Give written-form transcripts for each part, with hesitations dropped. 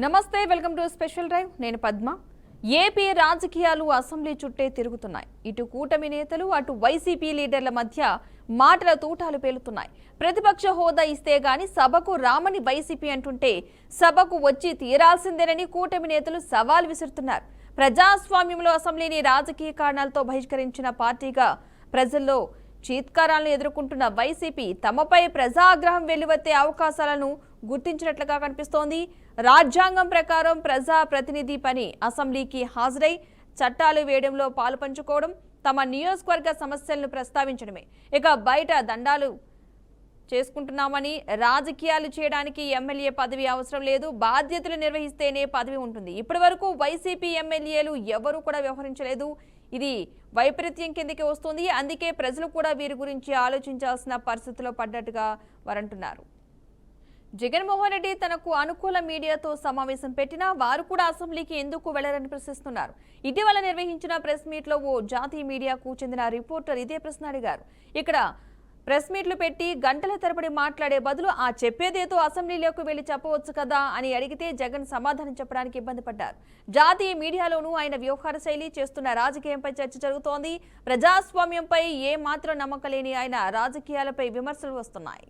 నమస్తే, welcome to special drive. నేను Padma. AP రాజకీయాలు అసెంబ్లీ చుట్టే తిరుగుతున్నాయి. ఇటు కూటమి నేతలు, అటు వైసీపీ లీడర్ల మధ్య మాటల తూటాలు పేలుతున్నాయి. ప్రతిపక్ష హోదా ఇస్తే గాని సభకు రామని వైసీపీ అంటుంటే సభకు వచ్చి తీరాల్సిందేనని కూటమి నేతలు సవాల్ విసురుతున్నారు. ప్రజాస్వామ్యంలో అసెంబ్లీని రాజకీయ కారణాలతో బహిష్కరించిన పార్టీగా ప్రజల్లో చీత్కారాలను ఎదుర్కొంటున్న వైసీపీ తమపై ప్రజాగ్రహం వెల్లువెత్తే అవకాశాలను గుర్తించినట్లుగా కనిపిస్తోంది. రాజ్యాంగం ప్రకారం ప్రజా ప్రతినిధి పని అసెంబ్లీకి హాజరై చట్టాలు వేయడంలో పాలుపంచుకోవడం, తమ నియోజకవర్గ సమస్యలను ప్రస్తావించడమే. ఇక బయట దండాలు చేసుకుంటున్నామని రాజకీయాలు చేయడానికి ఎమ్మెల్యే పదవి అవసరం లేదు, బాధ్యతలు నిర్వహిస్తేనే పదవి ఉంటుంది. ఇప్పటి వరకు వైసీపీ ఎమ్మెల్యేలు ఎవరూ కూడా వ్యవహరించలేదు. ఇది వైపరీత్యం కిందకి వస్తుంది. అందుకే ప్రజలు కూడా వీరి గురించి ఆలోచించాల్సిన పరిస్థితిలో పడ్డట్టుగా వారంటున్నారు. జగన్మోహన్ రెడ్డి తనకు అనుకూల మీడియాతో సమావేశం పెట్టినా వారు కూడా అసెంబ్లీకి ఎందుకు వెళ్లరని ప్రశ్నిస్తున్నారు. ఇటీవల నిర్వహించిన ప్రెస్ మీట్ లో ఓ జాతీయ మీడియాకు చెందిన రిపోర్టర్ ఇదే ప్రశ్న అడిగారు. ఇక్కడ ప్రెస్ మీట్లు పెట్టి గంటల తరబడి మాట్లాడే బదులు ఆ చెప్పేదేదో అసెంబ్లీలోకి వెళ్లి చెప్పవచ్చు కదా అని అడిగితే జగన్ సమాధానం చెప్పడానికి ఇబ్బంది పడ్డారు. జాతీయ మీడియాలోనూ ఆయన వ్యవహార శైలి, చేస్తున్న రాజకీయంపై చర్చ జరుగుతోంది. ప్రజాస్వామ్యంపై ఏ మాత్రం నమ్మకం లేని ఆయన రాజకీయాలపై విమర్శలు వస్తున్నాయి.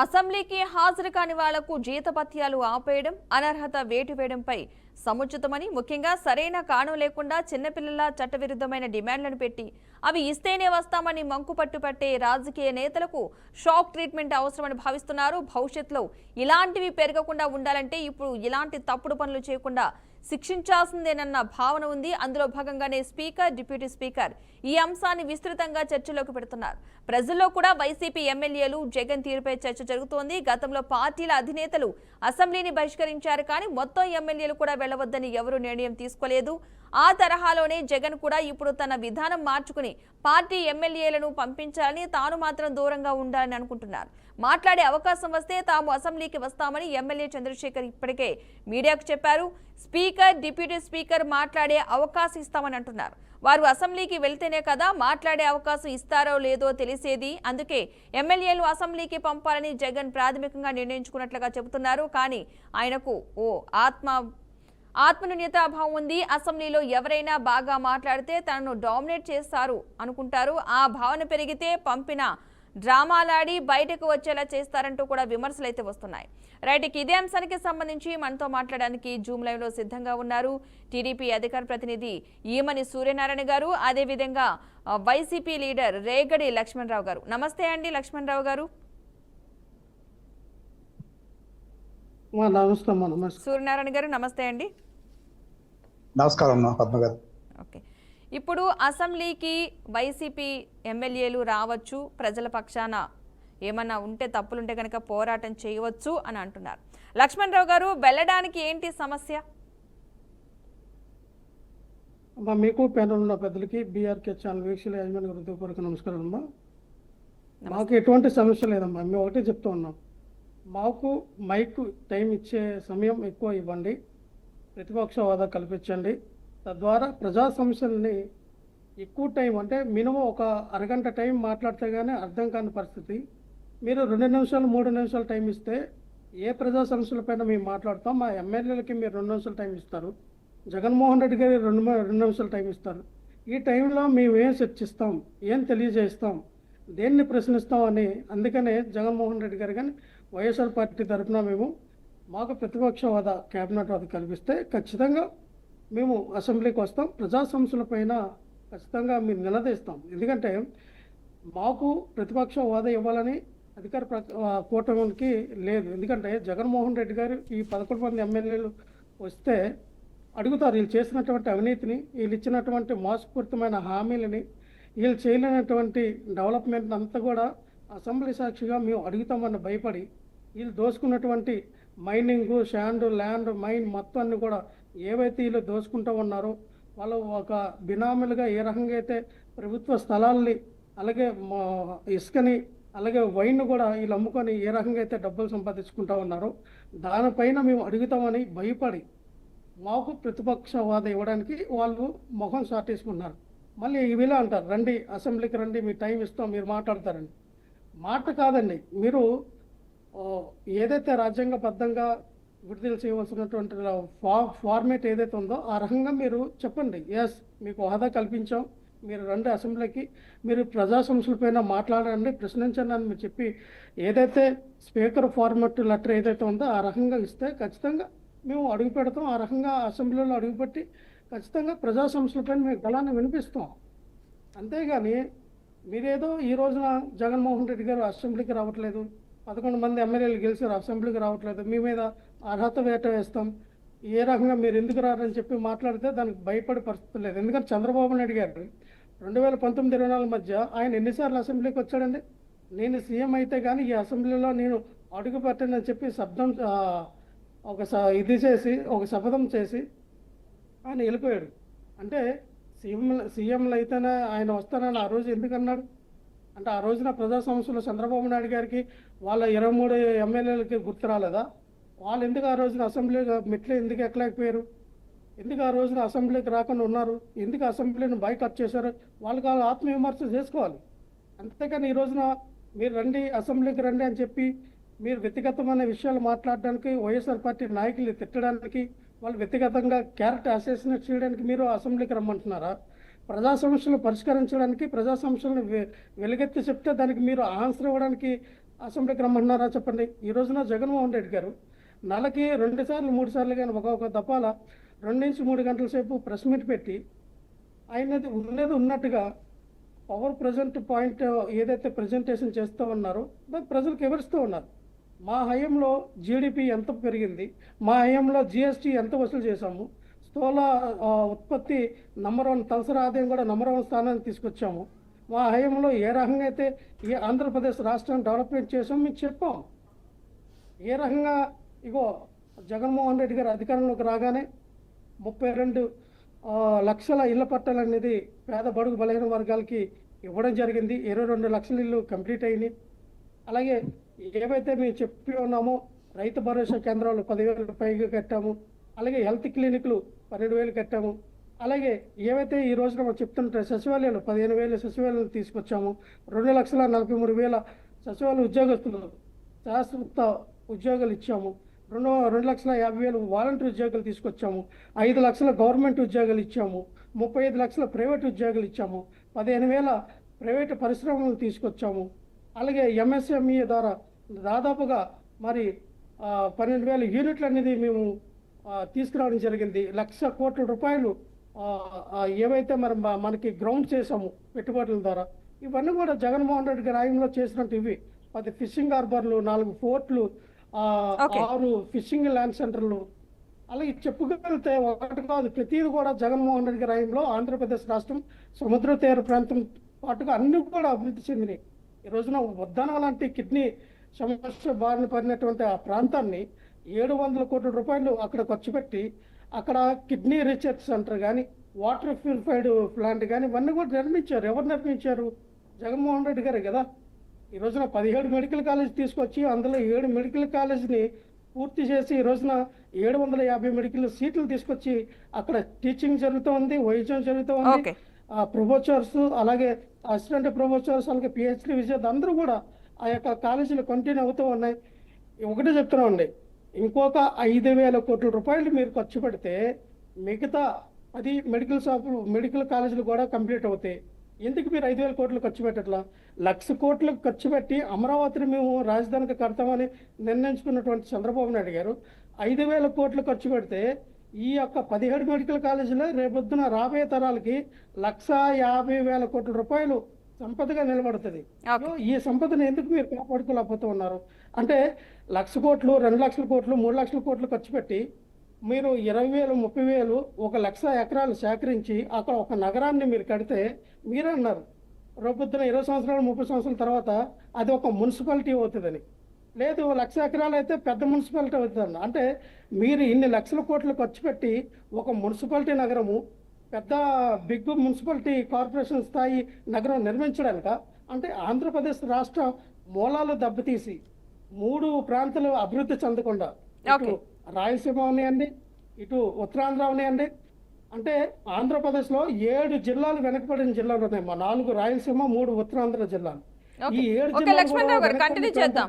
అసెంబ్లీకి హాజరు కాని వాళ్లకు జీతభత్యాలు ఆపేయడం, అనర్హత వేటు వేయడంపై సముచితమని, ముఖ్యంగా సరైన కారణం లేకుండా చిన్నపిల్లల చట్టవిరుద్ధమైన డిమాండ్లను పెట్టి అవి ఇస్తేనే వస్తామని మంకుపట్టు పట్టే రాజకీయ నేతలకు షాక్ ట్రీట్మెంట్ అవసరమని భావిస్తున్నారు. భవిష్యత్తులో ఇలాంటివి పెరగకుండా ఉండాలంటే ఇప్పుడు ఇలాంటి తప్పుడు పనులు చేయకుండా శిక్షించాల్సిందేనన్న భావన ఉంది. అందులో భాగంగానే స్పీకర్, డిప్యూటీ స్పీకర్ ఈ అంశాన్ని విస్తృతంగా చర్చలోకి పెడుతున్నారు. ప్రజల్లో కూడా వైసీపీ ఎమ్మెల్యేలు జగన్ తీరుపై చర్చ జరుగుతోంది. గతంలో పార్టీల అధినేతలు అసెంబ్లీని బహిష్కరించారు, కానీ మొత్తం ఎమ్మెల్యేలు కూడా వెళ్లవద్దని ఎవరూ నిర్ణయం తీసుకోలేదు. ఆ తరహాలోనే జగన్ కూడా ఇప్పుడు తన విధానం మార్చుకుని పార్టీ ఎమ్మెల్యేలను పంపించాలని, తాను మాత్రం దూరంగా ఉండాలని అనుకుంటున్నారు. మాట్లాడే అవకాశం వస్తే తాము అసెంబ్లీకి వస్తామని ఎమ్మెల్యే చంద్రశేఖర్ ఇప్పటికే మీడియాకు చెప్పారు. స్పీకర్, డిప్యూటీ స్పీకర్ మాట్లాడే అవకాశం ఇస్తామని అంటున్నారు. వారు అసెంబ్లీకి వెళ్తేనే కదా మాట్లాడే అవకాశం ఇస్తారో లేదో తెలిసేది. అందుకే ఎమ్మెల్యేలు అసెంబ్లీకి పంపాలని జగన్ ప్రాథమికంగా నిర్ణయించుకున్నట్లుగా చెబుతున్నారు. కానీ ఆయనకు ఓ ఆత్మన్యూనతాభావం ఉంది. అసెంబ్లీలో ఎవరైనా బాగా మాట్లాడితే తనను డామినేట్ చేస్తారు అనుకుంటారు. ఆ భావన పెరిగితే పంపిన డ్రామాలాడి బయటకు వచ్చేలా చేస్తారంటూ కూడా విమర్శలు అయితే వస్తున్నాయి. రైట్, ఇదే అంశానికి సంబంధించి మనతో మాట్లాడడానికి జూమ్ లైవ్ లో సిద్ధంగా ఉన్నారు టీడీపీ అధికార ప్రతినిధి ఈమని సూర్యనారాయణ గారు, అదేవిధంగా వైసీపీ లీడర్ రేగడి లక్ష్మణరావు గారు. నమస్తే అండి లక్ష్మణరావు గారు. సూర్యనారాయణ గారు నమస్తే అండి. నమస్కారం పద్మ గారు. ఓకే, ఇప్పుడు అసెంబ్లీకి వైసీపీ ఎమ్మెల్యేలు రావచ్చు, ప్రజల పక్షాన ఏమన్నా ఉంటే తప్పులుంటే కనుక పోరాటం చేయవచ్చు అని అంటున్నారు. లక్ష్మణరావు గారు, వెళ్ళడానికి ఏంటి సమస్య? మీకు ప్యానల్ ఉన్న పెద్దలకి, బీఆర్కే ఛానల్ వీక్షల యజమాని హృదయపూర్వక నమస్కారం అమ్మా. మాకు ఎటువంటి సమస్య లేదమ్మా. మేము ఒకటే చెప్తూ ఉన్నాం, మాకు మైక్ టైం ఇచ్చే సమయం ఎక్కువ ఇవ్వండి, ప్రతిపక్ష హోదా కల్పించండి. తద్వారా ప్రజా సమస్యలని ఎక్కువ టైం, అంటే మినిమం ఒక అరగంట టైం మాట్లాడితే కానీ అర్థం కాని పరిస్థితి. మీరు 2 నిమిషాలు 3 నిమిషాలు టైం ఇస్తే ఏ ప్రజా సమస్యలపైన మేము మాట్లాడతాం. మా ఎమ్మెల్యేలకి మీరు 2 నిమిషాలు టైం ఇస్తారు, జగన్మోహన్ రెడ్డి గారి 2 నిమిషాలు టైం ఇస్తారు. ఈ టైంలో మేము ఏం చర్చిస్తాం, ఏం తెలియజేస్తాం, దేన్ని ప్రశ్నిస్తాం అని. అందుకనే జగన్మోహన్ రెడ్డి గారు కానీ వైఎస్ఆర్ పార్టీ తరఫున మాకు ప్రతిపక్ష హోదా, క్యాబినెట్ హోదా కల్పిస్తే ఖచ్చితంగా మేము అసెంబ్లీకి వస్తాం. ప్రజా సమస్యలపైన ఖచ్చితంగా మేము నిలదీస్తాం. ఎందుకంటే మాకు ప్రతిపక్ష హోదా ఇవ్వాలని అధికార కూటమికి లేదు. ఎందుకంటే జగన్మోహన్ రెడ్డి గారు ఈ 11 మంది ఎమ్మెల్యేలు వస్తే అడుగుతారు, వీళ్ళు చేసినటువంటి అవినీతిని, వీళ్ళు ఇచ్చినటువంటి మోసపూరితమైన హామీలని, వీళ్ళు చేయలేనటువంటి డెవలప్మెంట్ అంతా కూడా అసెంబ్లీ సాక్షిగా మేము అడుగుతామని భయపడి వీళ్ళు దోసుకున్నటువంటి మైనింగ్, శాండ్, ల్యాండ్, మైన్ మొత్తాన్ని కూడా ఏవైతే వీళ్ళు దోసుకుంటూ ఉన్నారో, వాళ్ళు ఒక బినామీలుగా ఏ రకంగా అయితే ప్రభుత్వ స్థలాల్ని, అలాగే ఇసుకని, అలాగే వైన్ కూడా వీళ్ళు అమ్ముకొని ఏ రకంగా అయితే డబ్బులు సంపాదించుకుంటూ ఉన్నారో దానిపైన మేము అడుగుతామని భయపడి మాకు ప్రతిపక్ష హోదా ఇవ్వడానికి వాళ్ళు ముఖం సాటేసుకున్నారు. మళ్ళీ వీళ్ళే అంటారు, రండి అసెంబ్లీకి రండి, మీ టైం ఇస్తాం, మీరు మాట్లాడతారండి. మాట కాదండి, మీరు ఏదైతే రాజ్యాంగబద్ధంగా విడుదల చేయవలసినటువంటి ఫార్మేట్ ఏదైతే ఉందో ఆ రకంగా మీరు చెప్పండి. ఎస్, మీకు హోదా కల్పించాం, మీరు రండి అసెంబ్లీకి, మీరు ప్రజా సమస్యలపైన మాట్లాడండి, ప్రశ్నించండి అని మీరు చెప్పి ఏదైతే స్పీకర్ ఫార్మేట్ లెటర్ ఏదైతే ఉందో ఆ రకంగా ఇస్తే ఖచ్చితంగా మేము అడుగు పెడతాం. ఆ రకంగా అసెంబ్లీలో అడుగుపెట్టి ఖచ్చితంగా ప్రజా సమస్యలపైన మేము గళాన్ని వినిపిస్తాం. అంతేగాని మీరేదో ఈ రోజున జగన్మోహన్ రెడ్డి గారు అసెంబ్లీకి రావట్లేదు, 11 మంది ఎమ్మెల్యేలు గెలిచారు, అసెంబ్లీకి రావట్లేదు, మీ మీద అర్హత వేట వేస్తాం, ఏ రకంగా మీరు ఎందుకు రారని చెప్పి మాట్లాడితే దానికి భయపడే పరిస్థితి లేదు. ఎందుకంటే చంద్రబాబు నాయుడు గారు 2019-24 మధ్య ఆయన ఎన్నిసార్లు అసెంబ్లీకి వచ్చాడండి? నేను సీఎం అయితే కానీ ఈ అసెంబ్లీలో నేను అడుగు పెట్టనని చెప్పి ఒక శపథం చేసి ఆయన వెళ్ళిపోయాడు. అంటే సీఎంలు అయితేనే ఆయన వస్తానని ఆ రోజు ఎందుకన్నాడు? అంటే ఆ రోజున ప్రజా సమస్యలు చంద్రబాబు నాయుడు గారికి వాళ్ళ 23 ఎమ్మెల్యేలకి గుర్తు రాలేదా? వాళ్ళు ఎందుకు ఆ రోజున అసెంబ్లీ మెట్లు ఎందుకు ఎక్కలేకపోయారు? ఎందుకు ఆ రోజున అసెంబ్లీకి రాకుండా ఉన్నారు? ఎందుకు అసెంబ్లీని బాయ్కాట్ చేశారు? వాళ్ళకి వాళ్ళు ఆత్మవిమర్శ చేసుకోవాలి. అంతేకాని ఈ రోజున మీరు రండి, అసెంబ్లీకి రండి అని చెప్పి మీరు వ్యక్తిగతమైన విషయాలు మాట్లాడడానికి, వైఎస్ఆర్ పార్టీ నాయకులు తిట్టడానికి, వాళ్ళు వ్యక్తిగతంగా క్యారెక్టర్ అసెసినేట్ చేయడానికి మీరు అసెంబ్లీకి రమ్మంటున్నారా? ప్రజా సమస్యలు పరిష్కరించడానికి, ప్రజా సమస్యలను వెలుగెత్తి చెప్తే దానికి మీరు ఆన్సర్ ఇవ్వడానికి అసెంబ్లీకి రమ్మంటున్నారా చెప్పండి. ఈ రోజున జగన్మోహన్ రెడ్డి గారు నెలకి 2 సార్లు 3 సార్లు కానీ ఒక దఫాల 2 నుంచి 3 గంటల సేపు ప్రెస్ మీట్ పెట్టి ఆయనది ఉన్నది ఉన్నట్టుగా పవర్ ప్రజెంట్ పాయింట్ ఏదైతే ప్రజెంటేషన్ చేస్తూ ఉన్నారో దాన్ని ప్రజలకు వివరిస్తూ ఉన్నారు. మా హయాంలో జీడిపి ఎంత పెరిగింది, మా హయాంలో జిఎస్టీ ఎంత వసూలు చేశాము, స్థూల ఉత్పత్తి నంబర్ 1, తలసరి ఆదాయం కూడా నంబర్ 1 స్థానానికి తీసుకొచ్చాము, మా హయాంలో ఏ రకంగా అయితే ఈ ఆంధ్రప్రదేశ్ రాష్ట్రాన్ని డెవలప్మెంట్ చేసాము మీకు చెప్పాం. ఏ రకంగా ఇగో జగన్మోహన్ రెడ్డి గారు అధికారంలోకి రాగానే 32 లక్షల ఇళ్ల పట్టాలు అనేది పేద బడుగు బలహీన వర్గాలకి ఇవ్వడం జరిగింది. 22 లక్షల ఇల్లు కంప్లీట్ అయినాయి. అలాగే ఏవైతే మేము చెప్పి ఉన్నామో రైతు భరోసా కేంద్రాలు 10,000 పైగా కట్టాము. అలాగే హెల్త్ క్లినిక్లు 12,000 కట్టాము. అలాగే ఏవైతే ఈ రోజున మనం చెప్తుంటే సచివాలయాలు 15,000 సచివాలయాలు తీసుకొచ్చాము. 2,43,000 సచివాలయ ఉద్యోగస్తులు శాశ్వత ఉద్యోగాలు ఇచ్చాము. 2,50,000 వాలంటీర్ ఉద్యోగాలు తీసుకొచ్చాము. 5 లక్షల గవర్నమెంట్ ఉద్యోగాలు ఇచ్చాము. 35 లక్షల ప్రైవేట్ ఉద్యోగాలు ఇచ్చాము. 15,000 ప్రైవేటు పరిశ్రమలు తీసుకొచ్చాము. అలాగే ఎంఎస్ఎంఈ ద్వారా దాదాపుగా మరి 12,000 యూనిట్లు అనేది మేము తీసుకురావడం జరిగింది. 1,00,000 కోట్ల రూపాయలు ఏవైతే మనకి గ్రౌండ్ చేసాము పెట్టుబడుల ద్వారా, ఇవన్నీ కూడా జగన్మోహన్ రెడ్డి గారి హయాంలో చేసినట్టు. ఇవి 10 ఫిషింగ్ హార్బర్లు, 4 పోర్ట్లు, 6 ఫిషింగ్ ల్యాండ్ సెంటర్లు, అలాగే చెప్పుకెళ్తే ఒకటి కాదు ప్రతిది కూడా జగన్మోహన్ రెడ్డి గారి హయాంలో ఆంధ్రప్రదేశ్ రాష్ట్రం సముద్ర తీర ప్రాంతం పాటుగా అన్ని కూడా అభివృద్ధి చెందినాయి. ఈ రోజున ఉద్దానం లాంటి కిడ్నీ సమస్య బారిన పడినటువంటి ఆ ప్రాంతాన్ని 700 కోట్ల రూపాయలు అక్కడ ఖర్చు పెట్టి అక్కడ కిడ్నీ రీసెర్చ్ సెంటర్ కానీ, వాటర్ ప్యూరిఫైడ్ ప్లాంట్ కానీ ఇవన్నీ కూడా నిర్మించారు. ఎవరు నిర్మించారు? జగన్మోహన్ రెడ్డి గారే కదా. ఈ రోజున 17 మెడికల్ కాలేజ్ తీసుకొచ్చి అందులో 7 మెడికల్ కాలేజ్ని పూర్తి చేసి ఈ రోజున 750 మెడికల్ సీట్లు తీసుకొచ్చి అక్కడ టీచింగ్ జరుగుతూ ఉంది, వైద్యం జరుగుతూ ఉంది. ప్రొఫెసర్స్, అలాగే అసిస్టెంట్ ప్రొఫెసర్స్, అలాగే పిహెచ్డి విద్యార్థులు అందరూ కూడా ఆ యొక్క కాలేజీలు కంటిన్యూ అవుతూ ఉన్నాయి. ఒకటే చెప్తున్నామండి, ఇంకొక 5,000 కోట్ల రూపాయలు మీరు ఖర్చు పెడితే మిగతా 10 మెడికల్ కాలేజీలు కూడా కంప్లీట్ అవుతాయి. ఎందుకు మీరు 5,000 కోట్లు ఖర్చు పెట్టట్లా? 1,00,000 కోట్లు ఖర్చు పెట్టి అమరావతిని మేము రాజధానికి కడతామని నిర్ణయించుకున్నటువంటి చంద్రబాబు నాయుడు గారు 5,000 కోట్లు ఖర్చు పెడితే ఈ యొక్క 17 మెడికల్ కాలేజీలో రేపొద్దున రాబోయే తరాలకి 1,50,000 కోట్ల రూపాయలు సంపదగా నిలబడుతుంది. ఈ సంపదను ఎందుకు మీరు కాపాడుకోలేకపోతూ ఉన్నారు? అంటే 1,00,000 కోట్లు, 2,00,000 కోట్లు, 3,00,000 కోట్లు ఖర్చు పెట్టి మీరు 20,000, 30,000, 1,00,000 ఎకరాలు సేకరించి అక్కడ ఒక నగరాన్ని మీరు కడితే మీరే అన్నారు రేపొద్దున 20 సంవత్సరాలు 30 సంవత్సరాల తర్వాత అది ఒక మున్సిపాలిటీ అవుతుందని. లేదు, 1,00,000 ఎకరాలు అయితే పెద్ద మున్సిపాలిటీ అవుతుంది. అంటే మీరు ఇన్ని లక్షల కోట్లు ఖర్చు పెట్టి ఒక మున్సిపాలిటీ నగరము, పెద్ద బిగ్ మున్సిపాలిటీ కార్పొరేషన్ స్థాయి నగరం నిర్మించడానిక? అంటే ఆంధ్రప్రదేశ్ రాష్ట్ర మూలాలు దెబ్బతీసి 3 ప్రాంతాలు అభివృద్ధి చెందకుండా, ఇటు రాయలసీమ ఉన్నాయండి, ఇటు ఉత్తరాంధ్ర ఉన్నాయండి. అంటే ఆంధ్రప్రదేశ్లో 7 జిల్లాలు వెనకబడిన జిల్లాలు ఉన్నాయి. మా 4 రాయలసీమ, 3 ఉత్తరాంధ్ర జిల్లాలు. ఈ 7 జిల్లాలు లక్ష్మణరావు గారు కంటిన్యూ చేద్దాం.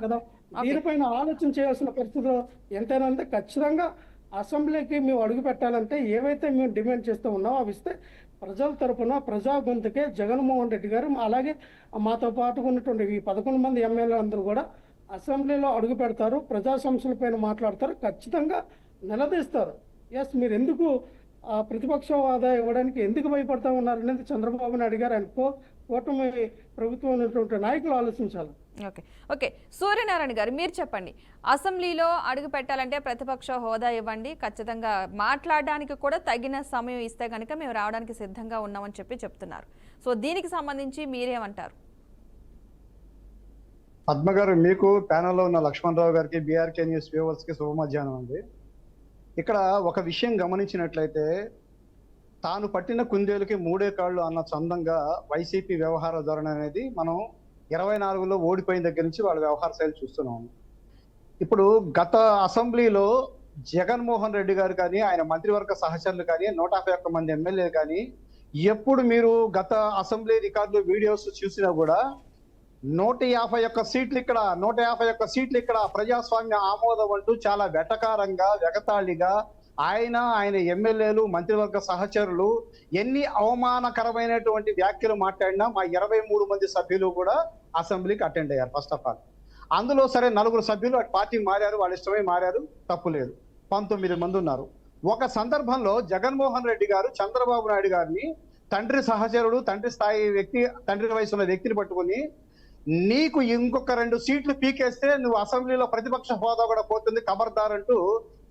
దీనిపైన ఆలోచన చేయాల్సిన పరిస్థితిలో ఎంతైనా ఉంది. ఖచ్చితంగా అసెంబ్లీకి మేము అడుగు పెట్టాలంటే ఏవైతే మేము డిమాండ్ చేస్తూ ఉన్నామో అవి ఇస్తే ప్రజల తరపున ప్రజా గొంతుకే జగన్మోహన్ రెడ్డి గారు అలాగే మాతో పాటు ఉన్నటువంటి ఈ 11 మంది ఎమ్మెల్యేలు అందరూ కూడా అసెంబ్లీలో అడుగు పెడతారు, ప్రజా సమస్యలపైన మాట్లాడతారు, ఖచ్చితంగా నిలదీస్తారు. ఎస్, మీరు ఎందుకు ప్రతిపక్ష హోదా ఇవ్వడానికి ఎందుకు భయపడతా ఉన్నారు అనేది చంద్రబాబు నాయుడు గారు ఆయన కూటమి ప్రభుత్వం ఉన్నటువంటి నాయకులు ఆలోచించాలి. ఓకే ఓకే సూర్యనారాయణ గారు, మీరు చెప్పండి. అసెంబ్లీలో అడుగు పెట్టాలంటే ప్రతిపక్ష హోదా ఇవ్వండి, ఖచ్చితంగా మాట్లాడడానికి కూడా తగిన సమయం ఇస్తే కనుక మేము రావడానికి సిద్ధంగా ఉన్నామని చెప్తున్నారు. సో దీనికి సంబంధించి మీరేమంటారు? పద్మ గారు, మీకు ప్యానెల్లో ఉన్న లక్ష్మణరావు గారికి, బీఆర్కే న్యూస్ వ్యూవర్స్ కి శుభ మధ్యాహ్నం అండి. ఇక్కడ ఒక విషయం గమనించినట్లయితే, తాను పట్టిన కుందేలుకి మూడే కాళ్ళు అన్న చందంగా వైసీపీ వ్యవహార ధోరణి అనేది మనం 24లో ఓడిపోయిన దగ్గర నుంచి వాళ్ళ వ్యవహార శైలి చూస్తున్నాం. ఇప్పుడు గత అసెంబ్లీలో జగన్మోహన్ రెడ్డి గారు కానీ, ఆయన మంత్రివర్గ సహచరులు కానీ, 151 మంది ఎమ్మెల్యేలు కానీ, ఎప్పుడు మీరు గత అసెంబ్లీ రికార్డులు వీడియోస్ చూసినా కూడా 151 సీట్లు ఇక్కడ, 151 సీట్లు ఇక్కడ, ప్రజాస్వామ్య ఆమోదం అంటూ చాలా వెటకారంగా, వెగతాళిగా ఆయన ఎమ్మెల్యేలు, మంత్రివర్గ సహచరులు ఎన్ని అవమానకరమైనటువంటి వ్యాఖ్యలు మాట్లాడినా మా 23 మంది సభ్యులు కూడా అసెంబ్లీకి అటెండ్ అయ్యారు. ఫస్ట్ ఆఫ్ ఆల్ అందులో సరే 4 సభ్యులు అటు పార్టీ మారారు, వాళ్ళ ఇష్టమై మారారు, తప్పు లేదు. 19 మంది ఉన్నారు. ఒక సందర్భంలో జగన్మోహన్ రెడ్డి గారు చంద్రబాబు నాయుడు గారిని తండ్రి సహచరుడు, తండ్రి స్థాయి వ్యక్తి, తండ్రి వయసు ఉన్న వ్యక్తిని పట్టుకుని, నీకు ఇంకొక 2 సీట్లు పీకేస్తే నువ్వు అసెంబ్లీలో ప్రతిపక్ష హోదా కూడా పోతుంది, ఖబర్దార్ అంటూ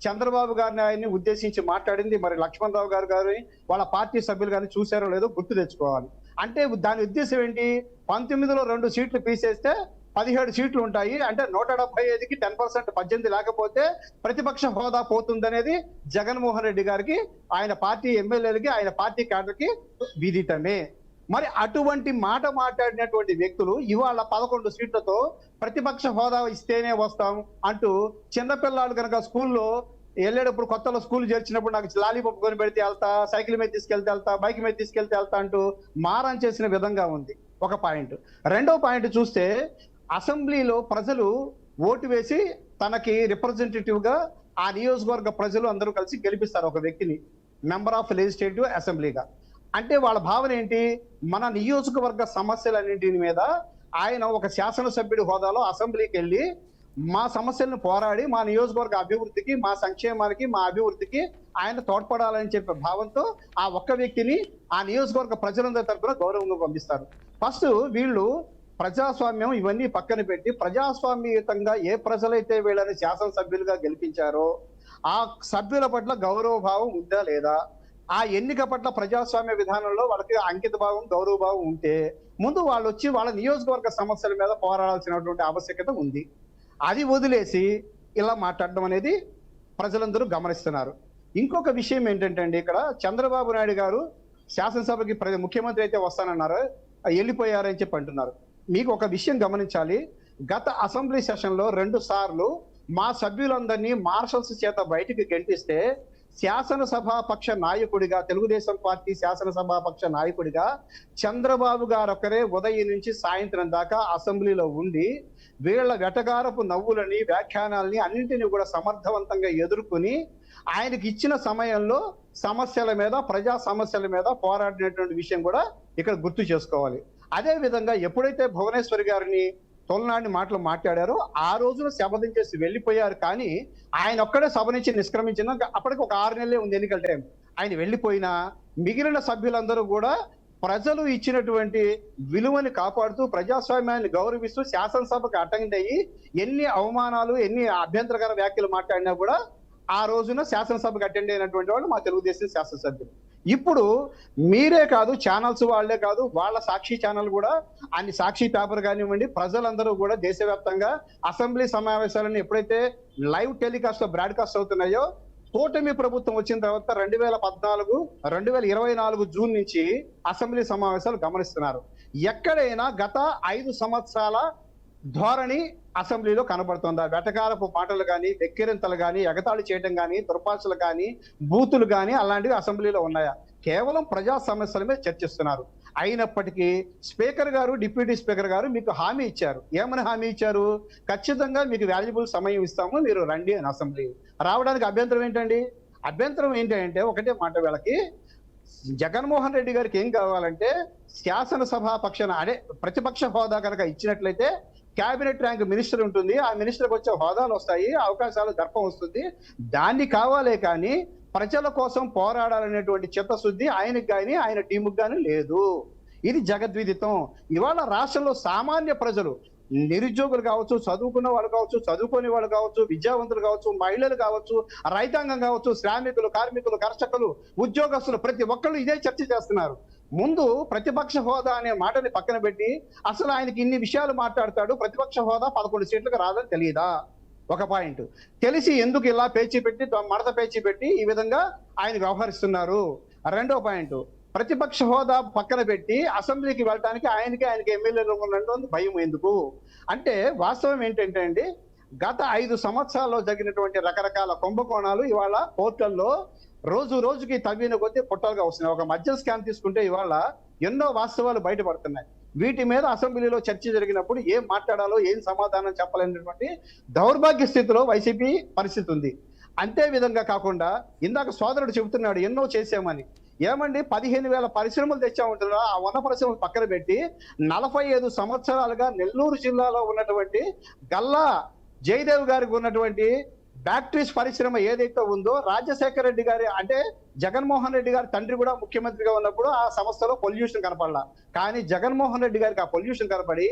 చంద్రబాబు గారిని ఆయన్ని ఉద్దేశించి మాట్లాడింది. మరి లక్ష్మణరావు గారు గారి వాళ్ళ పార్టీ సభ్యులు కానీ చూశారో లేదో గుర్తు తెచ్చుకోవాలి. అంటే దాని ఉద్దేశం ఏంటి? 19లో 2 సీట్లు పీసేస్తే 17 సీట్లు ఉంటాయి, అంటే 175కి 10%, 18 లేకపోతే ప్రతిపక్ష హోదా పోతుందనేది జగన్మోహన్ రెడ్డి గారికి, ఆయన పార్టీ ఎమ్మెల్యేలకి, ఆయన పార్టీ క్యాడర్కి విదితమే. మరి అటువంటి మాట మాట్లాడినటువంటి వ్యక్తులు ఇవాళ 11 సీట్లతో ప్రతిపక్ష హోదా ఇస్తేనే వస్తాం అంటూ, చిన్నపిల్లలు కనుక స్కూల్లో వెళ్ళేటప్పుడు, కొత్తలో స్కూల్ చేర్చినప్పుడు నాకు లాలీపాప్ కొని పెడితే వెళ్తా, సైకిల్ మీద తీసుకెళ్తే వెళ్తా, బైక్ మీద తీసుకెళ్తే వెళ్తా అంటూ మారం చేసిన విధంగా ఉంది. ఒక పాయింట్. రెండో పాయింట్ చూస్తే, అసెంబ్లీలో ప్రజలు ఓటు వేసి తనకి రిప్రజెంటేటివ్ గా ఆ నియోజకవర్గ ప్రజలు అందరూ కలిసి గెలిపిస్తారు ఒక వ్యక్తిని మెంబర్ ఆఫ్ లెజిస్లేటివ్ అసెంబ్లీగా. అంటే వాళ్ళ భావన ఏంటి? మన నియోజకవర్గ సమస్యలన్నింటి మీద ఆయన ఒక శాసనసభ్యుడి హోదాలో అసెంబ్లీకి వెళ్ళి మా సమస్యలను పోరాడి మా నియోజకవర్గ అభివృద్ధికి, మా సంక్షేమానికి, మా అభివృద్ధికి ఆయన తోడ్పడాలని చెప్పే భావంతో ఆ ఒక్క వ్యక్తిని ఆ నియోజకవర్గ ప్రజలందరి తరఫున గౌరవంగా పంపిస్తారు. ఫస్ట్ వీళ్ళు ప్రజాస్వామ్యం ఇవన్నీ పక్కన పెట్టి, ప్రజాస్వామ్యయుతంగా ఏ ప్రజలైతే వీళ్ళని శాసనసభ్యులుగా గెలిపించారో ఆ సభ్యుల పట్ల గౌరవ భావం ఉందా లేదా, ఆ ఎన్నిక పట్ల ప్రజాస్వామ్య విధానంలో వాళ్ళకి అంకిత భావం, గౌరవ భావం ఉంటే ముందు వాళ్ళు వచ్చి వాళ్ళ నియోజకవర్గ సమస్యల మీద పోరాడాల్సినటువంటి ఆవశ్యకత ఉంది. అది వదిలేసి ఇలా మాట్లాడడం అనేది ప్రజలందరూ గమనిస్తున్నారు. ఇంకొక విషయం ఏంటంటే అండి, ఇక్కడ చంద్రబాబు నాయుడు గారు శాసనసభకి ముఖ్యమంత్రి అయితే వస్తానన్నారు, వెళ్ళిపోయారని చెప్పి అంటున్నారు. మీకు ఒక విషయం గమనించాలి. గత అసెంబ్లీ సెషన్ లో 2 సార్లు మా సభ్యులందరినీ మార్షల్స్ చేత బయటికి గెంటిస్తే శాసనసభాపక్ష నాయకుడిగా, తెలుగుదేశం పార్టీ శాసనసభాపక్ష నాయకుడిగా చంద్రబాబు గారు ఒకరే ఉదయం నుంచి సాయంత్రం దాకా అసెంబ్లీలో ఉండి వీళ్ళ వెటకారపు నవ్వులని, వ్యాఖ్యానాలని అన్నింటినీ కూడా సమర్థవంతంగా ఎదుర్కొని ఆయనకి ఇచ్చిన సమయంలో సమస్యల మీద, ప్రజా సమస్యల మీద పోరాడినటువంటి విషయం కూడా ఇక్కడ గుర్తు చేసుకోవాలి. అదే విధంగా ఎప్పుడైతే భువనేశ్వరి గారిని తొలనాడిని మాటలు మాట్లాడారో ఆ రోజున శపథించేసి వెళ్ళిపోయారు. కానీ ఆయన ఒక్కడే సభ నుంచి నిష్క్రమించిన అప్పటికి ఒక 6 నెలలే ఉంది ఎన్నికల టైం. ఆయన వెళ్ళిపోయినా మిగిలిన సభ్యులందరూ కూడా ప్రజలు ఇచ్చినటువంటి విలువని కాపాడుతూ, ప్రజాస్వామ్యాన్ని గౌరవిస్తూ శాసనసభకు అటెండ్ అయ్యి ఎన్ని అవమానాలు, ఎన్ని అభ్యంతరకర వ్యాఖ్యలు మాట్లాడినా కూడా ఆ రోజున శాసనసభకు అటెండ్ అయినటువంటి వాళ్ళు మా తెలుగుదేశం శాసనసభ్యులు. ఇప్పుడు మీరే కాదు, ఛానల్స్ వాళ్లే కాదు, వాళ్ళ సాక్షి ఛానల్ కూడా, అన్ని సాక్షి పేపర్ కానివ్వండి, ప్రజలందరూ కూడా దేశవ్యాప్తంగా అసెంబ్లీ సమావేశాలను ఎప్పుడైతే లైవ్ టెలికాస్ట్ లో బ్రాడ్కాస్ట్ అవుతున్నాయో, కూటమి ప్రభుత్వం వచ్చిన తర్వాత 2014, 2024 జూన్ నుంచి అసెంబ్లీ సమావేశాలు గమనిస్తున్నారు. ఎక్కడైనా గత 5 సంవత్సరాల ధోరణి అసెంబ్లీలో కనబడుతుందా? వెటకారపు మాటలు కానీ, వెక్కిరింతలు కానీ, ఎగతాళి చేయడం కానీ, దుర్భాషలు కానీ, బూతులు కానీ అలాంటివి అసెంబ్లీలో ఉన్నాయా? కేవలం ప్రజా సమస్యల మీద చర్చిస్తున్నారు. అయినప్పటికీ స్పీకర్ గారు, డిప్యూటీ స్పీకర్ గారు మీకు హామీ ఇచ్చారు. ఏమని హామీ ఇచ్చారు? ఖచ్చితంగా మీకు వాల్యుబుల్ సమయం ఇస్తాము, మీరు రండి అని. అసెంబ్లీ రావడానికి అభ్యంతరం ఏంటండి? అభ్యంతరం ఏంటంటే ఒకటే మాట, వీళ్ళకి జగన్మోహన్ రెడ్డి గారికి ఏం కావాలంటే శాసనసభ పక్షాన ప్రతిపక్ష హోదా కనుక ఇచ్చినట్లయితే క్యాబినెట్ ర్యాంక్ మినిస్టర్ ఉంటుంది, ఆ మినిస్టర్కి వచ్చే హోదాలు వస్తాయి, అవకాశాలు దర్పం వస్తుంది. దాన్ని కావాలే కానీ ప్రజల కోసం పోరాడాలనేటువంటి చిత్తశుద్ధి ఆయనకి కానీ ఆయన టీముకి కానీ లేదు. ఇది జగద్విదితం. ఇవాళ రాష్ట్రంలో సామాన్య ప్రజలు, నిరుద్యోగులు కావచ్చు, చదువుకున్న వాళ్ళు కావచ్చు, చదువుకోని వాళ్ళు కావచ్చు, విద్యావంతులు కావచ్చు, మహిళలు కావచ్చు, రైతాంగం కావచ్చు, శ్రామికులు, కార్మికులు, కర్షకులు, ఉద్యోగస్తులు, ప్రతి ఒక్కళ్ళు ఇదే చర్చ చేస్తున్నారు. ముందు ప్రతిపక్ష హోదా అనే మాటని పక్కన పెట్టి అసలు ఆయనకి ఇన్ని విషయాలు మాట్లాడతాడు, ప్రతిపక్ష హోదా 11 సీట్లకు రాదని తెలియదా? ఒక పాయింట్. తెలిసి ఎందుకు ఇలా పేచీ పెట్టి, మడత పేచీ పెట్టి ఈ విధంగా ఆయన వ్యవహరిస్తున్నారు? రెండో పాయింట్, ప్రతిపక్ష హోదా పక్కన పెట్టి అసెంబ్లీకి వెళ్ళడానికి ఆయనకి ఎమ్మెల్యేలు ఉన్నటువంటి భయం ఎందుకు అంటే, వాస్తవం ఏంటంటే అండి, గత 5 సంవత్సరాల్లో జరిగినటువంటి రకరకాల కుంభకోణాలు ఇవాళ పోర్టల్లో రోజు రోజుకి తవ్విన కొద్దీ పుట్టలుగా వస్తున్నాయి. ఒక మద్యం స్కామ్ తీసుకుంటే ఇవాళ ఎన్నో వాస్తవాలు బయటపడుతున్నాయి. వీటి మీద అసెంబ్లీలో చర్చ జరిగినప్పుడు ఏం మాట్లాడాలో, ఏం సమాధానం చెప్పలేనటువంటి దౌర్భాగ్య స్థితిలో వైసీపీ పరిస్థితి ఉంది. అంతే విధంగా కాకుండా ఇందాక సోదరుడు చెబుతున్నాడు ఎన్నో చేసామని. ఏమండి, 15,000 పరిశ్రమలు తెచ్చామంటున్నా. ఆ 100 పరిశ్రమలు పక్కన పెట్టి 45 సంవత్సరాలుగా నెల్లూరు జిల్లాలో ఉన్నటువంటి గల్లా జయదేవ్ గారికి ఉన్నటువంటి బ్యాటరీస్ పరిశ్రమ ఏదైతే ఉందో, రాజశేఖర రెడ్డి గారి అంటే జగన్మోహన్ రెడ్డి గారి తండ్రి కూడా ముఖ్యమంత్రిగా ఉన్నప్పుడు ఆ సంస్థలో పొల్యూషన్ కనపడలా. కానీ జగన్మోహన్ రెడ్డి గారికి ఆ పొల్యూషన్ కనపడి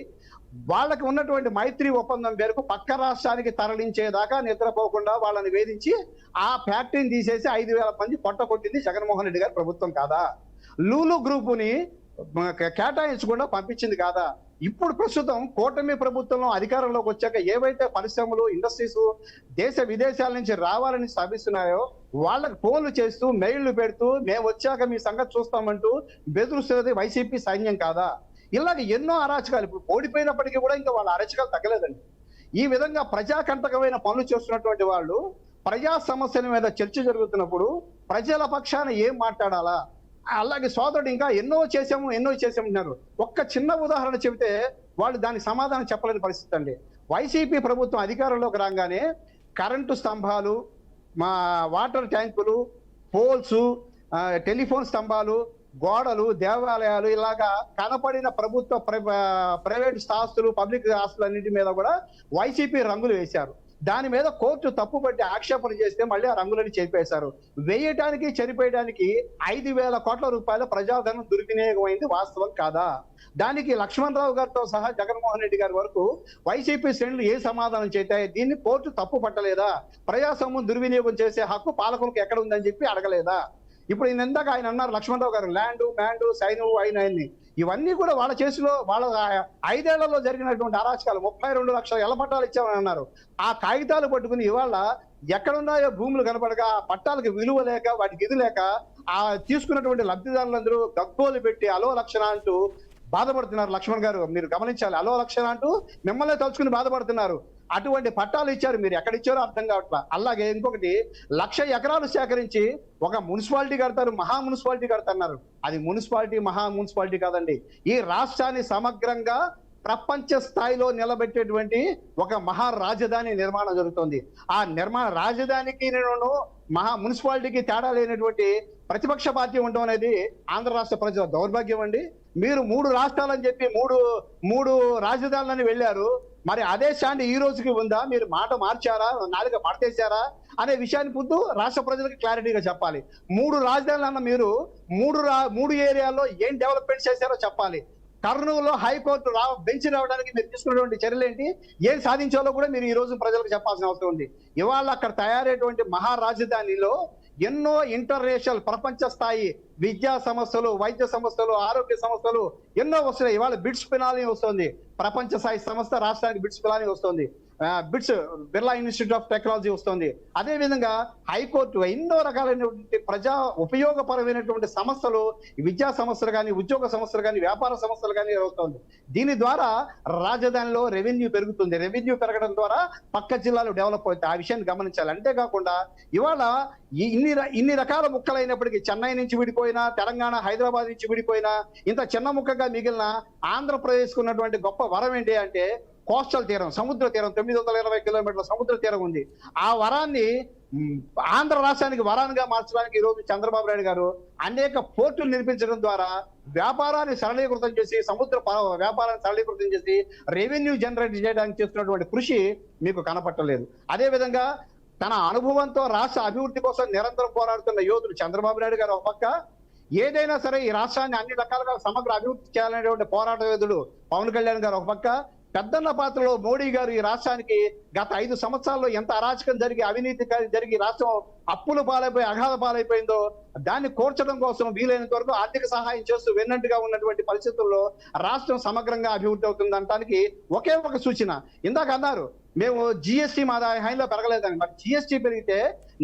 వాళ్ళకి ఉన్నటువంటి మైత్రి ఒప్పందం మేరకు పక్క రాష్ట్రానికి తరలించేదాకా నిద్రపోకుండా వాళ్ళని వేధించి ఆ ఫ్యాక్టరీని తీసేసి 5,000 మంది పొట్ట కొట్టింది జగన్మోహన్ రెడ్డి గారి ప్రభుత్వం కాదా? లూలు గ్రూపుని కేటాయించకుండా పంపించింది కాదా? ఇప్పుడు ప్రస్తుతం కూటమి ప్రభుత్వంలో అధికారంలోకి వచ్చాక ఏవైతే పరిశ్రమలు, ఇండస్ట్రీస్ దేశ విదేశాల నుంచి రావాలని స్థాపిస్తున్నాయో వాళ్ళకి ఫోన్లు చేస్తూ, మెయిళ్లు పెడుతూ, మేము వచ్చాక మీ సంగతి చూస్తామంటూ బెదిరిస్తున్నది వైసీపీ సైన్యం కాదా? ఇలాగ ఎన్నో అరాచకాలు. ఇప్పుడు ఓడిపోయినప్పటికీ కూడా ఇంకా వాళ్ళ అరాచకాలు తగ్గలేదండి. ఈ విధంగా ప్రజాకంటకమైన పనులు చేస్తున్నటువంటి వాళ్ళు ప్రజా సమస్యల మీద చర్చ జరుగుతున్నప్పుడు ప్రజల పక్షాన ఏం మాట్లాడాలా? అలాగే సోదరుడు ఇంకా ఎన్నో చేసామంటున్నారు. ఒక్క చిన్న ఉదాహరణ చెబితే వాళ్ళు దానికి సమాధానం చెప్పలేని పరిస్థితి అండి. వైసీపీ ప్రభుత్వం అధికారంలోకి రాగానే కరెంటు స్తంభాలు, మా వాటర్ ట్యాంకులు, పోల్స్, టెలిఫోన్ స్తంభాలు, గోడలు, దేవాలయాలు, ఇలాగా కనపడిన ప్రభుత్వ ప్రైవేట్ ఆస్తులు, పబ్లిక్ ఆస్తులు అన్నింటి మీద కూడా వైసీపీ రంగులు వేశారు. దాని మీద కోర్టు తప్పుపట్టి ఆక్షేపణ చేస్తే మళ్ళీ ఆ రంగులని చెరిపేశారు. వేయటానికి, చెరిపేయడానికి 5,000 కోట్ల రూపాయల ప్రజాధనం దుర్వినియోగమైంది. వాస్తవం కాదా? దానికి లక్ష్మణరావు గారితో సహా జగన్మోహన్ రెడ్డి గారి వరకు వైసీపీ శ్రేణులు ఏ సమాధానం చేతాయి? దీన్ని కోర్టు తప్పు పట్టలేదా? ప్రజాస్వామ్యం దుర్వినియోగం చేసే హక్కు పాలకులకు ఎక్కడ ఉందని చెప్పి అడగలేదా? ఇప్పుడు ఇందాక ఆయన అన్నారు లక్ష్మణరావు గారు, ల్యాండు సైను అయినాయన్ని, ఇవన్నీ కూడా వాళ్ళ చేతిలో, వాళ్ళ 5 ఏళ్లలో జరిగినటువంటి అరాచకాలు. 32 లక్షల ఇళ్ల పట్టాలు ఇచ్చామని అన్నారు. ఆ కాగితాలు పట్టుకుని ఇవాళ ఎక్కడున్నాయో భూములు కనపడక, పట్టాలకు విలువ లేక, వాటికి ఇది లేక, ఆ తీసుకున్నటువంటి లబ్ధిదారులందరూ గగ్గోలు పెట్టి అలో లక్షణ అంటూ బాధపడుతున్నారు. లక్ష్మణ్ గారు మీరు గమనించాలి, అలో లక్షణ అంటూ మిమ్మల్ని తలుచుకుని బాధపడుతున్నారు. అటువంటి పట్టాలు ఇచ్చారు, మీరు ఎక్కడ ఇచ్చారో అర్థం కావట్లా. అలాగే ఇంకొకటి, 1,00,000 ఎకరాలు సేకరించి ఒక మున్సిపాలిటీ కడతారు, మహా మున్సిపాలిటీ కడతారు. అది మున్సిపాలిటీ, మహా మున్సిపాలిటీ కాదండి. ఈ రాష్ట్రాన్ని సమగ్రంగా ప్రపంచ స్థాయిలో నిలబెట్టేటువంటి ఒక మహా రాజధాని నిర్మాణం జరుగుతుంది. ఆ నిర్మాణ రాజధానికి మహా మున్సిపాలిటీకి తేడా లేనటువంటి ప్రతిపక్ష పార్టీ ఉండడం అనేది ఆంధ్ర రాష్ట్ర ప్రజల దౌర్భాగ్యం అండి. మీరు 3 రాష్ట్రాలని చెప్పి మూడు రాజధానులని వెళ్ళారు. మరి అదే స్టాండ్ ఈ రోజుకి ఉందా? మీరు మాట మార్చారా, నాలుక మడతేశారా అనే విషయాన్ని ముందు రాష్ట్ర ప్రజలకు క్లారిటీగా చెప్పాలి. 3 రాజధానులు అన్న మీరు 3 ఏరియాల్లో ఏం డెవలప్మెంట్ చేశారో చెప్పాలి. కర్నూలులో హైకోర్టు బెంచ్ రావడానికి మీరు తీసుకున్నటువంటి చర్యలు ఏంటి, ఏం సాధించాలో కూడా మీరు ఈ రోజు ప్రజలకు చెప్పాల్సిన అవసరం ఉంది. ఇవాళ అక్కడ తయారయ్యేటువంటి మహారాజధానిలో ఎన్నో ఇంటర్నేషనల్ ప్రపంచ స్థాయి విద్యా సంస్థలు, వైద్య సంస్థలు, ఆరోగ్య సంస్థలు ఎన్నో వస్తున్నాయి. ఇవాళ బిట్స్ పినాలి వస్తుంది, ప్రపంచ స్థాయి సంస్థ రాష్ట్రానికి బిట్స్ పినాలి వస్తుంది, బిర్లా ఇన్స్టిట్యూట్ ఆఫ్ టెక్నాలజీ వస్తుంది. అదే విధంగా హైకోర్టు ఎన్నో రకాలైనటువంటి ప్రజా ఉపయోగపరమైనటువంటి సంస్థలు, విద్యా సంస్థలు కానీ, ఉద్యోగ సంస్థలు కానీ, వ్యాపార సంస్థలు కానీ వస్తుంది. దీని ద్వారా రాజధానిలో రెవెన్యూ పెరుగుతుంది. రెవెన్యూ పెరగడం ద్వారా పక్క జిల్లాలు డెవలప్ అవుతాయి. ఆ విషయాన్ని గమనించాలి. అంతేకాకుండా ఇవాళ ఇన్ని రకాల ముక్కలైనప్పటికీ చెన్నై నుంచి విడిపోయి విడిపోయినా, తెలంగాణ హైదరాబాద్ నుంచి విడిపోయినా, ఇంత చిన్న ముక్కగా మిగిలిన ఆంధ్రప్రదేశ్కు ఉన్నటువంటి గొప్ప వరం ఏంటి అంటే కోస్టల్ తీరం, సముద్ర తీరం, 920 కిలోమీటర్ల సముద్ర తీరం ఉంది. ఆ వరాన్ని ఆంధ్ర రాష్ట్రానికి వరాన్నిగా మార్చడానికి ఈరోజు చంద్రబాబు నాయుడు గారు అనేక పోర్టులు నిర్మించడం ద్వారా వ్యాపారాన్ని సరళీకృతం చేసి, సముద్ర వ్యాపారాన్ని సరళీకృతం చేసి రెవెన్యూ జనరేట్ చేయడానికి చేస్తున్నటువంటి కృషి మీకు కనపట్టలేదు. అదేవిధంగా తన అనుభవంతో రాష్ట్ర అభివృద్ధి కోసం నిరంతరం పోరాడుతున్న యోధులు చంద్రబాబు నాయుడు గారు ఒక పక్క, ఏదైనా సరే ఈ రాష్ట్రాన్ని అన్ని రకాలుగా సమగ్ర అభివృద్ధి చేయాలనేటువంటి పోరాట యోధుడు పవన్ కళ్యాణ్ గారు ఒక పక్క, పెద్దన్న పాత్రలో మోడీ గారు ఈ రాష్ట్రానికి గత 5 సంవత్సరాల్లో ఎంత అరాచకం జరిగి, అవినీతి జరిగి రాష్ట్రం అప్పుల పాలైపోయి అగాధ పాలైపోయిందో దాన్ని కోర్చడం కోసం వీలైనంత వరకు ఆర్థిక సహాయం చేస్తూ వెన్నట్టుగా ఉన్నటువంటి పరిస్థితుల్లో రాష్ట్రం సమగ్రంగా అభివృద్ధి అవుతుంది అనడానికి ఒకే ఒక సూచన. ఇందాక అన్నారు మేము జిఎస్టీ మా హైలో పెరగలేదని. మరి జిఎస్టీ పెరిగితే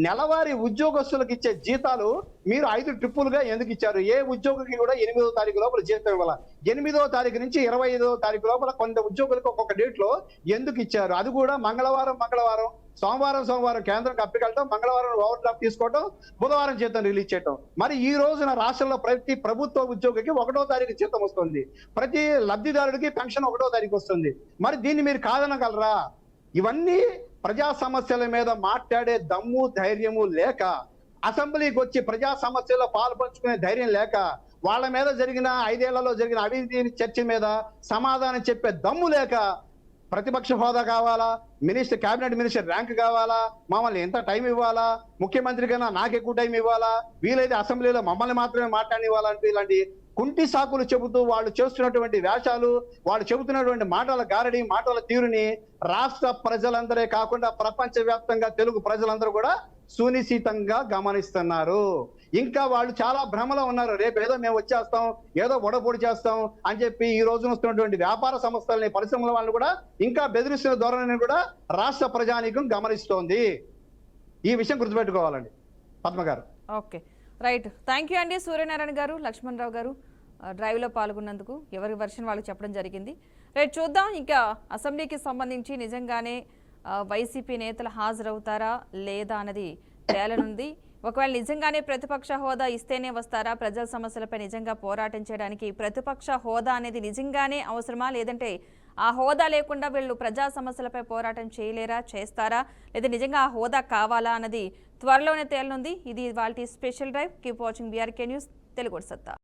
నెలవారీ ఉద్యోగస్తులకు ఇచ్చే జీతాలు మీరు 5 ట్రిప్పులుగా ఎందుకు ఇచ్చారు? ఏ ఉద్యోగికి కూడా 8వ తారీఖు లోపల జీతం ఇవ్వాలి. 8వ తారీఖు నుంచి 25వ తారీఖు లోపల కొంత ఉద్యోగులకు ఒక్కొక్క డేట్ లో ఎందుకు ఇచ్చారు? అది కూడా మంగళవారం, సోమవారం కేంద్రంకి అప్పికెళ్ళటం, మంగళవారం ఓవర్ డ్రాఫ్ట్ తీసుకోవటం, బుధవారం జీతం రిలీజ్ చేయటం. మరి ఈ రోజున రాష్ట్రంలో ప్రతి ప్రభుత్వ ఉద్యోగికి 1వ తారీఖు జీతం వస్తుంది, ప్రతి లబ్ధిదారుడికి పెన్షన్ 1వ తారీఖు వస్తుంది. మరి దీన్ని మీరు కాదనగలరా? ఇవన్నీ ప్రజా సమస్యల మీద మాట్లాడే దమ్ము ధైర్యము లేక, అసెంబ్లీకి వచ్చి ప్రజా సమస్యల్లో పాలు పంచుకునే ధైర్యం లేక, వాళ్ళ మీద జరిగిన 5 ఏళ్లలో జరిగిన అవినీతి చర్చ మీద సమాధానం చెప్పే దమ్ము లేక, ప్రతిపక్ష హోదా కావాలా, కేబినెట్ మినిస్టర్ ర్యాంక్ కావాలా, మమ్మల్ని ఎంత టైం ఇవ్వాలా, ముఖ్యమంత్రి కన్నా నాకు ఎక్కువ టైం ఇవ్వాలా, వీలైతే అసెంబ్లీలో మమ్మల్ని మాత్రమే మాట్లాడివ్వాలంటూ ఇలాంటి కుంటి సాకులు చెబుతూ వాళ్ళు చేస్తున్నటువంటి వేషాలు, వాళ్ళు చెబుతున్నటువంటి మాటల గారడి, మాటల తీరుని రాష్ట్ర ప్రజలందరే కాకుండా ప్రపంచ వ్యాప్తంగా తెలుగు ప్రజలందరూ కూడా సునిశ్చితంగా గమనిస్తున్నారు. ఇంకా వాళ్ళు చాలా భ్రమలో ఉన్నారు. రేపు ఏదో మేము వచ్చేస్తాం, ఏదో బొడపొడి చేస్తాం అని చెప్పి ఈ రోజున వస్తున్నటువంటి వ్యాపార సంస్థలని, పరిశ్రమల వాళ్ళని కూడా ఇంకా బెదిరిస్తున్న ధోరణిని కూడా రాష్ట్ర ప్రజానీకం గమనిస్తోంది. ఈ విషయం గుర్తుపెట్టుకోవాలండి పద్మ గారు. Okay, right. థ్యాంక్ యూ అండి సూర్యనారాయణ గారు, లక్ష్మణరావు గారు డ్రైవ్లో పాల్గొన్నందుకు. ఎవరి వర్షన్ వాళ్ళు చెప్పడం జరిగింది. రైట్, చూద్దాం ఇంకా అసెంబ్లీకి సంబంధించి నిజంగానే వైసీపీ నేతలు హాజరవుతారా లేదా అన్నది తేలనుంది. ఒకవేళ నిజంగానే ప్రతిపక్ష హోదా ఇస్తేనే వస్తారా? ప్రజల సమస్యలపై నిజంగా పోరాటం చేయడానికి ప్రతిపక్ష హోదా అనేది నిజంగానే అవసరమా? లేదంటే ఆ హోదా లేకుండా వీళ్ళు ప్రజా సమస్యలపై పోరాటం చేయలేరా, చేస్తారా? లేదా నిజంగా ఆ హోదా కావాలా అన్నది త్వరలోనే తేలనుంది. ఇది వాళ్ళ special drive. Keep watching BRK news Telugu సత్తా.